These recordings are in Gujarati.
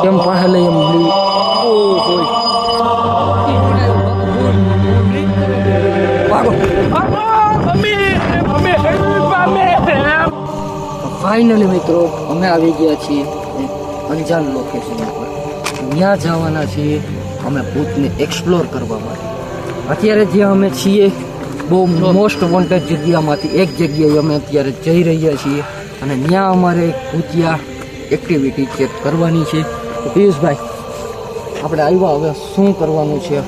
એમ પાસે લઈ એમ ફાઇનલી મિત્રો અમે આવી ગયા છીએ અંજાન લોકેશન ઉપર. ત્યાં જવાના છીએ અમે ભૂતને એક્સપ્લોર કરવા માટે. અત્યારે જ્યાં અમે છીએ બહુ મોસ્ટ વોન્ટેડ જગ્યામાંથી એક જગ્યાએ અમે અત્યારે જઈ રહ્યા છીએ અને ત્યાં અમારે ભૂતિયા એક્ટિવિટી ચેક કરવાની છે. તો પિયુષભાઈ આપણે આવ્યા, હવે શું કરવાનું છે?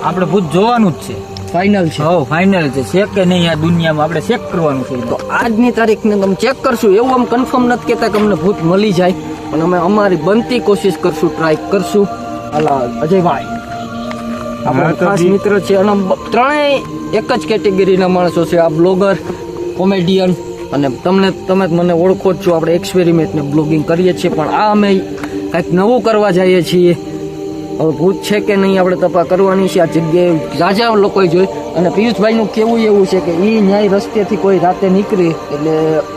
આપણે ભૂત જોવાનું જ છે. ફાઇનલ છે? હો ફાઇનલ છે. ચેક કે નહીં આ દુનિયામાં આપણે ચેક કરવાનું છે. તો આજની તારીખને તમે ચેક કરશું એવું આમ કન્ફર્મ નથી કહેતા કે અમને ભૂત મળી જાય, પણ અમે અમારી બનતી કોશિશ કરશું, ટ્રાય કરશું. હાલા અજયભાઈ આપણા ખાસ મિત્ર છે અને ત્રણેય એક જ કેટેગરીના માણસો છે. આ બ્લોગર, કોમેડિયન અને તમે મને ઓળખો જ છો. આપણે એક્સપેરિમેન્ટ ને બ્લોગિંગ કરીએ છીએ, પણ આ અમે કંઈક નવું કરવા જઈએ છીએ. હવે ભૂત છે કે નહીં આપણે તપાસ કરવાની છે. આ જગ્યાએ રાજા લોકોએ જોઈ અને પિયુષભાઈનું કેવું એવું છે કે એ ન્યાય રસ્તેથી કોઈ રાતે નીકળે એટલે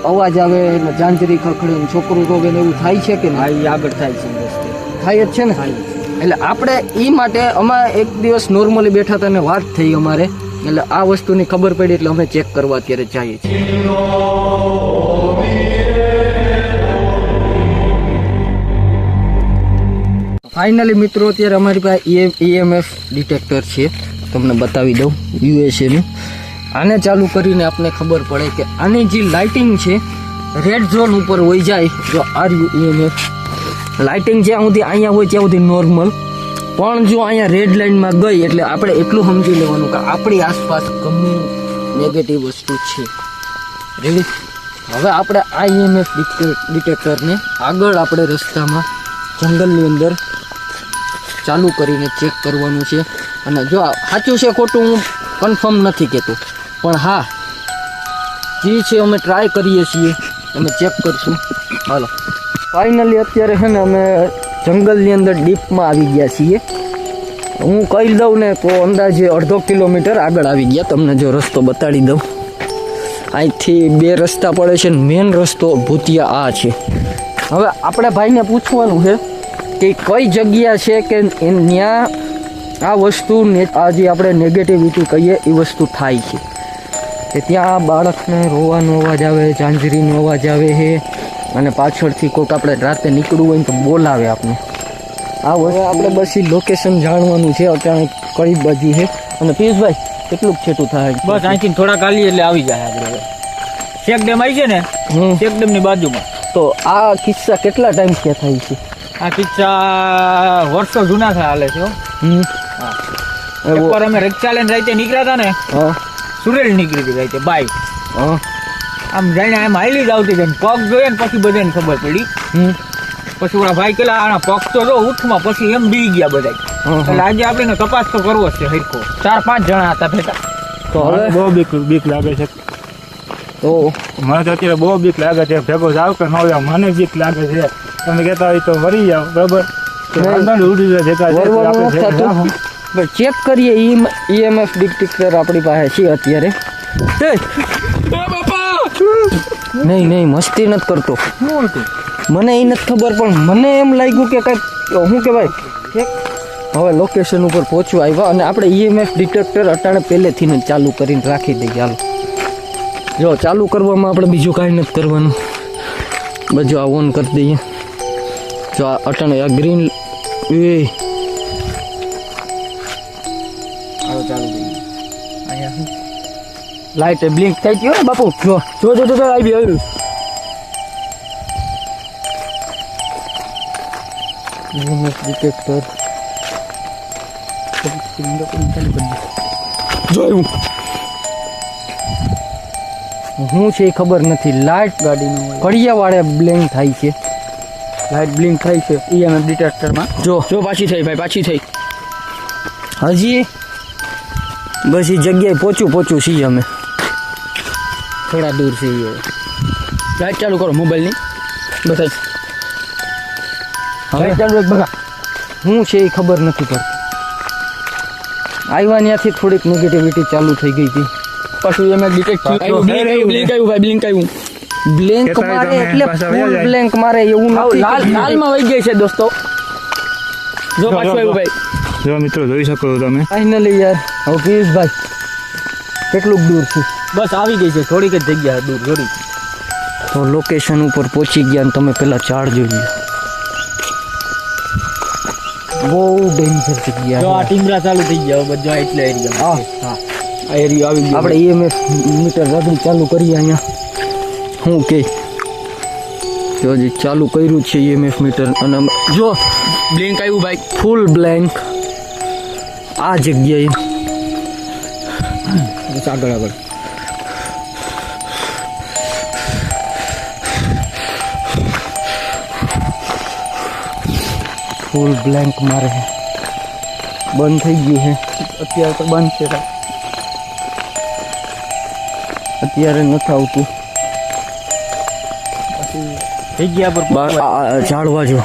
અવાજ આવે એટલે જાંજરી ખખડે છોકરું રોગે ને એવું થાય છે કે હા, એ આગળ થાય છે રસ્તે. થાય જ છે ને. એટલે આપણે એ માટે અમે એક દિવસ નોર્મલી બેઠા હતા ને વાત થઈ અમારે, એટલે આ વસ્તુની ખબર પડી એટલે અમે ચેક કરવા અત્યારે જઈએ છીએ. ફાઇનલી મિત્રો અત્યારે અમારી પાસે EMF ડિટેક્ટર છે, તમને બતાવી દઉં યુએસએનું. આને ચાલુ કરીને આપણને ખબર પડે કે આની જે લાઇટિંગ છે રેડ ઝોન ઉપર હોઈ જાય. જો EMF લાઇટિંગ જ્યાં સુધી અહીંયા હોય ત્યાં સુધી નોર્મલ, પણ જો અહીંયા રેડ લાઇનમાં ગઈ એટલે આપણે એટલું સમજી લેવાનું કે આપણી આસપાસ ગમે નેગેટિવ વસ્તુ છે. રેડી? હવે આપણે આ EMF ડિટેક્ટરને આગળ આપણે રસ્તામાં જંગલની અંદર ચાલુ કરીને ચેક કરવાનું છે. અને જો સાચું છે ખોટું હું કન્ફર્મ નથી કહેતો, પણ હા જે છે અમે ટ્રાય કરીએ છીએ, અમે ચેક કરશું. હાલો ફાઇનલી અત્યારે છે ને અમે જંગલની અંદર ડીપમાં આવી ગયા છીએ. હું કહી દઉં ને તો અંદાજે 1.5 કિલોમીટર આગળ આવી ગયા. તમને જો રસ્તો બતાડી દઉં. અહીંથી 2 રસ્તા પડે છે ને મેન રસ્તો ભૂતિયા આ છે. હવે આપણે ભાઈને પૂછવાનું છે કે કઈ જગ્યા છે કે ત્યાં આ વસ્તુ આ જે આપણે નેગેટિવિટી કહીએ એ વસ્તુ થાય છે. કે ત્યાં બાળકને રોવાનો અવાજ આવે, ઝાંઝરીનો અવાજ આવે છે અને પાછળથી કોઈક આપણે રાતે નીકળવું હોય ને તો બોલાવે આપણે. આ વસ્તુ આપણે બસ લોકેશન જાણવાનું છે અત્યારે કઈ બાજુ છે. અને પિયુષભાઈ કેટલું છેટું થાય? બસ અહીંથી થોડા કાલી એટલે આવી જાય આપણે. ચેક ડેમ આવી છે ને, ચેક ડેમ ની બાજુમાં. તો આ કિસ્સા કેટલા ટાઈમ ત્યાં થાય છે? આ કિસ્સા વર્ષો જૂના હાલે છે. એકવાર અમે રિક્ષા લઈને રાતે નીકળ્યા હતા ને, સુરેલ નીકળી હતી રાતે બાઈક. આમ જઈને એમ હાલી જ આવતી હતી, પગ જોઈએ ને પછી બધાને ખબર પડી. પછી ઓલા ભાઈ કેલા આના પગ તો જો ઉઠમાં, પછી એમ બી ગયા બધા. એટલે આજે આપણે તપાસ તો કરવો છે હરખો. 4-5 જણા હતા ભેગા. તો હવે બહુ બીક લાગે છે. તો મને તો અત્યારે બહુ બીક લાગે છે. ભેગો જાવ કે ન જાવ મને બીક લાગે છે. તમે કહેતા હોય તો વરી જાવ, બરાબર? ચેક કરીએ. EMF ડિટેક્ટર આપણી પાસે છે અત્યારે. નહીં મસ્તી નથી કરતો. મને એ નથી ખબર, પણ મને એમ લાગ્યું કે કંઈક શું કહેવાય. હવે લોકેશન ઉપર પહોંચવા આવ્યા અને આપણે EMF ડિટેક્ટર અટાણે પહેલેથી જ ચાલુ કરીને રાખી દઈએ. ચાલો જો ચાલુ કરવામાં આપણે બીજું કાંઈ નથી કરવાનું. બસ આ ઓન કરી દઈએ. જો આ અટાણે આ ગ્રીન લાઈટ બ્લિંક થઈ ગયો બાપુ. જો આવી ડિટેક્ટર જોયું શું છે એ ખબર નથી. લાઈટ ગાડીનું કડિયા વાળે બ્લિંક થાય છે. લાઈટ બ્લિંક થાય છે EMF ડિટેક્ટરમાં. જો પાછી થઈ ભાઈ, પાછી થઈ. હજી બસ એ જગ્યાએ પહોંચું છીએ અમે. થોડા દૂર છીએ. લાઈટ ચાલુ કરો મોબાઈલની બતાવી. હવે ચાલુ બગા શું છે એ ખબર નથી પડતી. આવ્યા ત્યાંથી થોડીક નેગેટિવિટી ચાલુ થઈ ગઈ હતી. પાછું EMF ડિટેક્ટ થયું. બ્લિંક આવ્યું. બ્લેન્ક કહેતા હોય મારે તમે એટલે પાછા ફૂલ વયા જાય. બ્લેન્ક મારે એવું નથી લાલ કે- લાલમાં વહી ગઈ છે દોસ્તો જો પાછું આવ્યું ભાઈ જો મિત્રો જોઈ શકો છો તમે ફાઇનલી યાર હવે પિયુષભાઈ કેટલું દૂર છે બસ આવી ગઈ છે થોડીક જ જગ્યા દૂર થોડીક તો લોકેશન ઉપર પહોંચી ગયા અને તમે પેલા ઝાડ જોઈ લો બહુ ડેન્જર જગ્યા જો આ છે. ટીમરા ચાલુ થઈ ગયા હવે બધો એટલે એરિયા હા. હા આ એરિયા આવી ગયો આપણે EMF મીટર રગડી ચાલુ કરીએ અહીંયા શું કે જો હજી ચાલુ કર્યું છે EMF મીટર અને જો બ્લિંક આવ્યું ભાઈ ફૂલ બ્લેન્ક આ જગ્યાએ આગળ આગળ ફૂલ બ્લેન્ક મારે છે. બંધ થઈ ગયું છે અત્યારે તો બંધ છે અત્યારે નથી આવતું જગ્યા પર ઝાડવા જો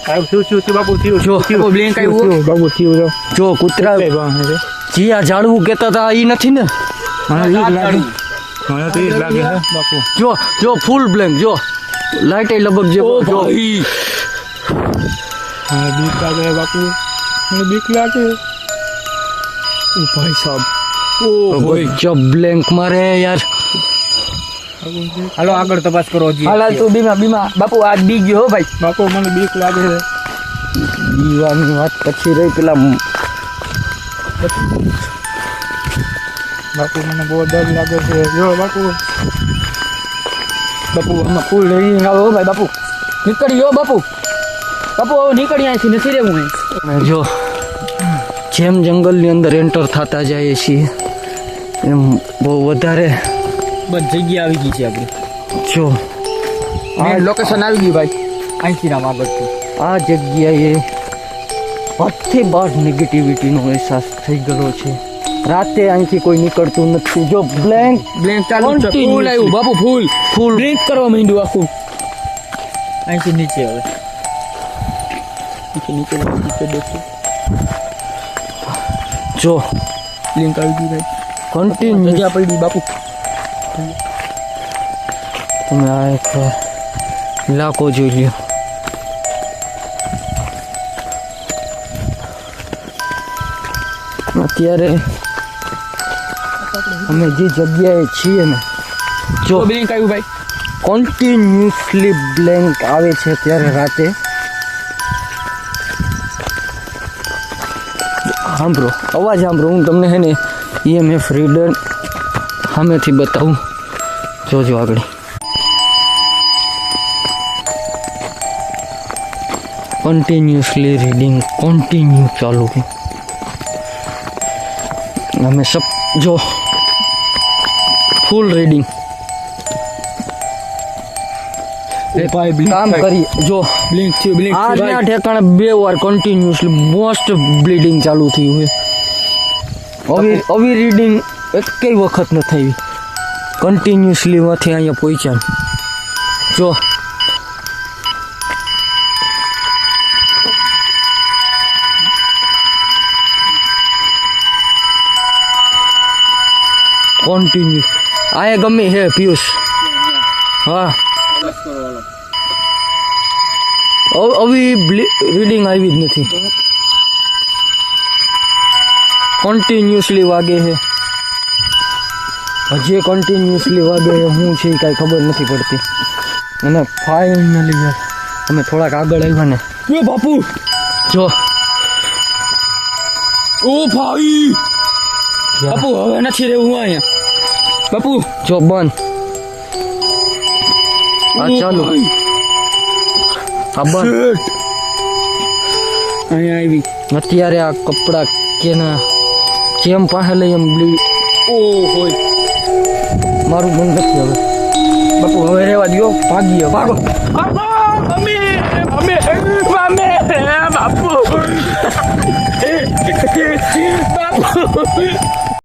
સાહેબ શું શું થયું બાપુ થયું જો થયું બ્લિંક આવ્યું થયું, બાપુ થયું જો જો કૂતરા કઈ વાંહે છે? જી આ ઝાડવું કહેતા હતા એ નથી ને મને ઈ જ લાગે મને તો ઈ જ લાગે હે બાપુ જો જો ફૂલ બ્લેન્ક જો લાઈટ લગભગ જે ઓ જો ભાઈ મને બીક લાગે હે બાપુ મને બીક લાગે ઓ ભાઈ સાહેબ ગજબ બ્લેન્ક મારે યાર હાલો આગળ તપાસ કરો હજી હાલ તું બીમા બાપુ આ બી ગયો હો ભાઈ બાપુ મને બીક લાગે છે દીવાની વાત પછી રહી પેલા બાપુ મને બહુ ડર લાગે છે જો બાપુ બાપુ આમાં ફૂલ લઈને આવો હો ભાઈ બાપુ નીકળી ગયો બાપુ બાપુ હવે નીકળી અહીંથી નથી રહેવું અહીં અને જો જેમ જંગલની અંદર એન્ટર થતા જઈએ છીએ એમ બહુ વધારે બસ જગ્યા આવી ગઈ છે આપણી જો લોકેશન આવી ગયું ભાઈ અહીંથી નામ આગળથી આ જગ્યાએ હદથી બહાર નેગેટિવિટીનો અહેસાસ થઈ ગયો છે રાતે અહીંથી કોઈ નીકળતું નથી જો બ્લેન્ક બ્લેન્ક ચાલુ છે Continuously. ફૂલ આવ્યું બાપુ ફૂલ ફૂલ બ્લિંક કરવા માંડ્યું આખું અહીંથી નીચે હવે નીચે દેખો જો બ્લિંક આવી ગયું ભાઈ કન્ટિન્યુ જગ્યા પડી બાપુ તમે આ એક ઇલાકો જોઈ લ્યો અત્યારે અમે જે જગ્યાએ છીએ ને જો બ્લિંક આવ્યું ભાઈ કન્ટિન્યુઅસલી બ્લેન્ક આવે છે ત્યારે રાતે સાંભળો અવાજ સાંભળો હું તમને હે ને EMF રીડર સામેથી બતાવું જોજો આગળ કન્ટિન્યુઅસલી રીડિંગ કન્ટિન્યુ ચાલુ છે અમે સબ જો ફૂલ રીડિંગ ભાઈ બ્લિંક કામ કરી જો બ્લિંક થયું બ્લિંક આજના ઠેકાણે 2 વાર કન્ટિન્યુઅસલી મોસ્ટ બ્લીડિંગ ચાલુ થયું છે આવી રીડિંગ એકેય વખત ન થઈ કન્ટિન્યુઅસલી માંથી અહીંયા પહોંચ્યા જો કન્ટિન્યુ આયા ગમે હે પિયુષ હા આવી રીડિંગ આવી જ નથી કન્ટિન્યુઅસલી વાગે છે હજી કન્ટિન્યુઅસલી વાગે છે શું છે એ કાંઈ ખબર નથી પડતી અને ફાઇનલી અમે થોડાક આગળ આવ્યા ને એ બાપુ જો ઓ ભાઈ બાપુ હવે નથી રહેવું અહીંયા બાપુ જો બંધ આ ચાલુ ભાઈ. આ બંધ અહીંયા આવી અત્યારે આ કપડા કેના જેમ પાસે લઈ એમ ઓ હોય મારું બંધ નથી હવે બાપુ હવે રહેવા દો ભાગીએ ભાગો મમ્મી મમ્મી મમ્મી બાપુ બાપુ